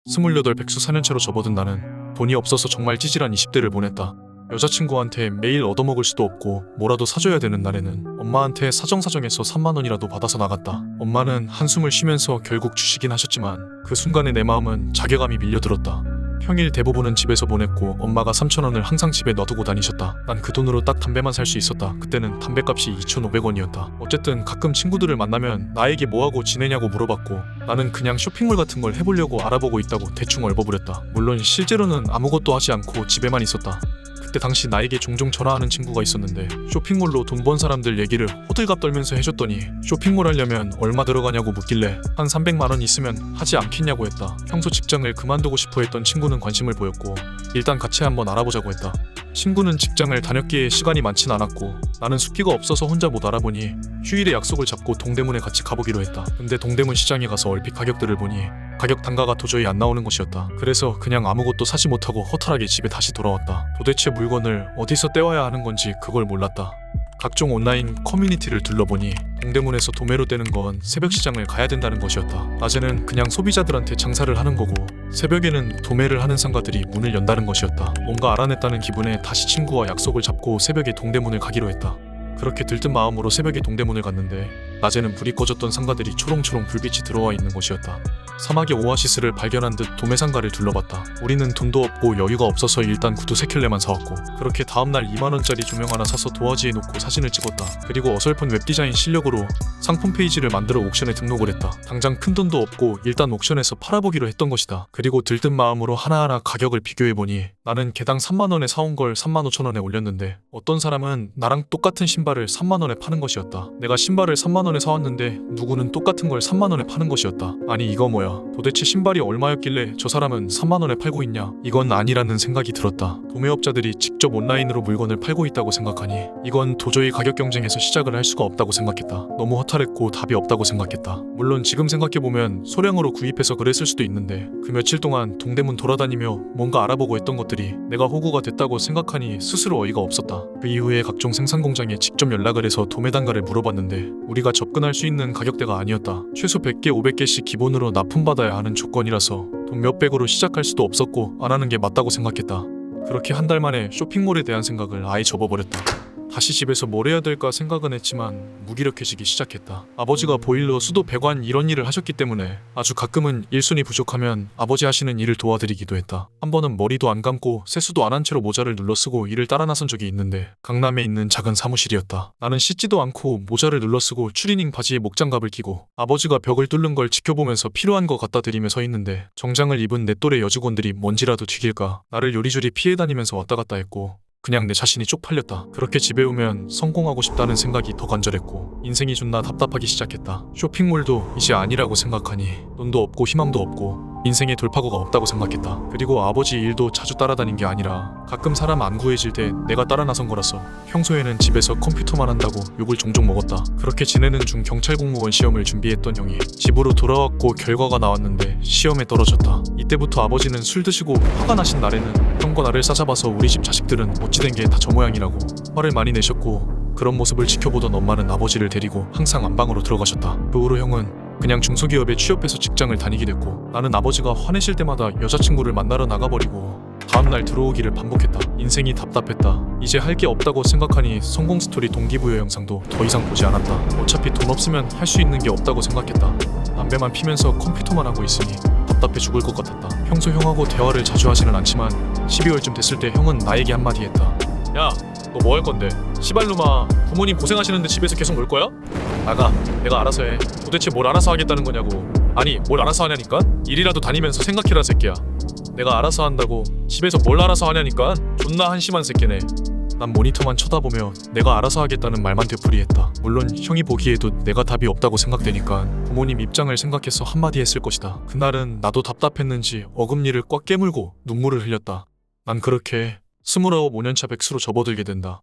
28 백수 4년차로 접어든 나는 돈이 없어서 정말 찌질한 20대를 보냈다. 여자친구한테 매일 얻어먹을 수도 없고 뭐라도 사줘야 되는 날에는 엄마한테 사정사정해서 3만원이라도 받아서 나갔다. 엄마는 한숨을 쉬면서 결국 주시긴 하셨지만 그 순간에 내 마음은 자괴감이 밀려들었다. 평일 대부분은 집에서 보냈고 엄마가 3,000원을 항상 집에 놔두고 다니셨다. 난 그 돈으로 딱 담배만 살 수 있었다. 그때는 담배값이 2,500원이었다. 어쨌든 가끔 친구들을 만나면 나에게 뭐하고 지내냐고 물어봤고 나는 그냥 쇼핑몰 같은 걸 해보려고 알아보고 있다고 대충 얼버무렸다. 물론 실제로는 아무것도 하지 않고 집에만 있었다. 그때 당시 나에게 종종 전화하는 친구가 있었는데 쇼핑몰로 돈 번 사람들 얘기를 호들갑 떨면서 해줬더니 쇼핑몰 하려면 얼마 들어가냐고 묻길래 한 300만원 있으면 하지 않겠냐고 했다. 평소 직장을 그만두고 싶어 했던 친구는 관심을 보였고 일단 같이 한번 알아보자고 했다. 친구는 직장을 다녔기에 시간이 많진 않았고 나는 숫기가 없어서 혼자 못 알아보니 휴일에 약속을 잡고 동대문에 같이 가보기로 했다. 근데 동대문 시장에 가서 얼핏 가격들을 보니 가격 단가가 도저히 안 나오는 것이었다. 그래서 그냥 아무것도 사지 못하고 허탈하게 집에 다시 돌아왔다. 도대체 물건을 어디서 떼와야 하는 건지 그걸 몰랐다. 각종 온라인 커뮤니티를 둘러보니 동대문에서 도매로 떼는 건 새벽 시장을 가야 된다는 것이었다. 낮에는 그냥 소비자들한테 장사를 하는 거고 새벽에는 도매를 하는 상가들이 문을 연다는 것이었다. 뭔가 알아냈다는 기분에 다시 친구와 약속을 잡고 새벽에 동대문을 가기로 했다. 그렇게 들뜬 마음으로 새벽에 동대문을 갔는데 낮에는 불이 꺼졌던 상가들이 초롱초롱 불빛이 들어와 있는 곳이었다. 사막의 오아시스를 발견한 듯 도매상가를 둘러봤다. 우리는 돈도 없고 여유가 없어서 일단 구두 3켤레만 사왔고 그렇게 다음날 2만원짜리 조명 하나 사서 도화지에 놓고 사진을 찍었다. 그리고 어설픈 웹디자인 실력으로 상품 페이지를 만들어 옥션에 등록을 했다. 당장 큰 돈도 없고 일단 옥션에서 팔아보기로 했던 것이다. 그리고 들뜬 마음으로 하나하나 가격을 비교해보니 나는 개당 3만원에 사온 걸 35,000원에 올렸는데 어떤 사람은 나랑 똑같은 신발을 3만원에 파는 것이었다. 내가 신발을 3만원에 사왔는데 누구는 똑같은 걸 3만원에 파는 것이었다. 아니 이거 뭐야? 도대체 신발이 얼마였길래 저 사람은 3만원에 팔고 있냐? 이건 아니라는 생각이 들었다. 도매업자들이 직접 온라인으로 물건을 팔고 있다고 생각하니 이건 도저히 가격 경쟁에서 시작을 할 수가 없다고 생각했다. 너무 허탈했고 답이 없다고 생각했다. 물론 지금 생각해보면 소량으로 구입해서 그랬을 수도 있는데 그 며칠 동안 동대문 돌아다니며 뭔가 알아보고 했던 것들이 내가 호구가 됐다고 생각하니 스스로 어이가 없었다. 그 이후에 각종 생산 공장에 직접 연락을 해서 도매 단가를 물어봤는데 우리가 접근할 수 있는 가격대가 아니었다. 최소 100개 500개씩 기본으로 납품받아야 하는 조건이라서 돈 몇백으로 시작할 수도 없었고 안 하는 게 맞다고 생각했다. 그렇게 한 달 만에 쇼핑몰에 대한 생각을 아예 접어버렸다. 다시 집에서 뭘 해야 될까 생각은 했지만 무기력해지기 시작했다. 아버지가 보일러, 수도, 배관 이런 일을 하셨기 때문에 아주 가끔은 일손이 부족하면 아버지 하시는 일을 도와드리기도 했다. 한 번은 머리도 안 감고 세수도 안 한 채로 모자를 눌러 쓰고 일을 따라 나선 적이 있는데 강남에 있는 작은 사무실이었다. 나는 씻지도 않고 모자를 눌러 쓰고 추리닝 바지에 목장갑을 끼고 아버지가 벽을 뚫는 걸 지켜보면서 필요한 거 갖다 드리며 서 있는데 정장을 입은 내 또래 여직원들이 먼지라도 튀길까 나를 요리조리 피해 다니면서 왔다 갔다 했고 그냥 내 자신이 쪽팔렸다. 그렇게 집에 오면 성공하고 싶다는 생각이 더 간절했고 인생이 존나 답답하기 시작했다. 쇼핑몰도 이제 아니라고 생각하니 돈도 없고 희망도 없고 인생에 돌파구가 없다고 생각했다. 그리고 아버지 일도 자주 따라다닌 게 아니라 가끔 사람 안 구해질 때 내가 따라 나선 거라서 평소에는 집에서 컴퓨터만 한다고 욕을 종종 먹었다. 그렇게 지내는 중 경찰 공무원 시험을 준비했던 형이 집으로 돌아왔고 결과가 나왔는데 시험에 떨어졌다. 이때부터 아버지는 술 드시고 화가 나신 날에는 형과 나를 싸잡아서 우리 집 자식들은 어찌된 게 다 저 모양이라고 화를 많이 내셨고 그런 모습을 지켜보던 엄마는 아버지를 데리고 항상 안방으로 들어가셨다. 그 후로 형은 그냥 중소기업에 취업해서 직장을 다니게 됐고 나는 아버지가 화내실 때마다 여자친구를 만나러 나가버리고 다음날 들어오기를 반복했다. 인생이 답답했다. 이제 할 게 없다고 생각하니 성공 스토리 동기부여 영상도 더 이상 보지 않았다. 어차피 돈 없으면 할 수 있는 게 없다고 생각했다. 담배만 피면서 컴퓨터만 하고 있으니 답답해 죽을 것 같았다. 평소 형하고 대화를 자주 하지는 않지만 12월쯤 됐을 때 형은 나에게 한마디 했다. 야, 너 뭐 할 건데? 시발놈아, 부모님 고생하시는데 집에서 계속 놀 거야? 나가, 내가 알아서 해. 도대체 뭘 알아서 하겠다는 거냐고. 아니, 뭘 알아서 하냐니까? 일이라도 다니면서 생각해라 새끼야. 내가 알아서 한다고 집에서 뭘 알아서 하냐니까? 존나 한심한 새끼네. 난 모니터만 쳐다보며 내가 알아서 하겠다는 말만 되풀이했다. 물론 형이 보기에도 내가 답이 없다고 생각되니까 부모님 입장을 생각해서 한마디 했을 것이다. 그날은 나도 답답했는지 어금니를 꽉 깨물고 눈물을 흘렸다. 난 그렇게 29 5년차 백수로 접어들게 된다.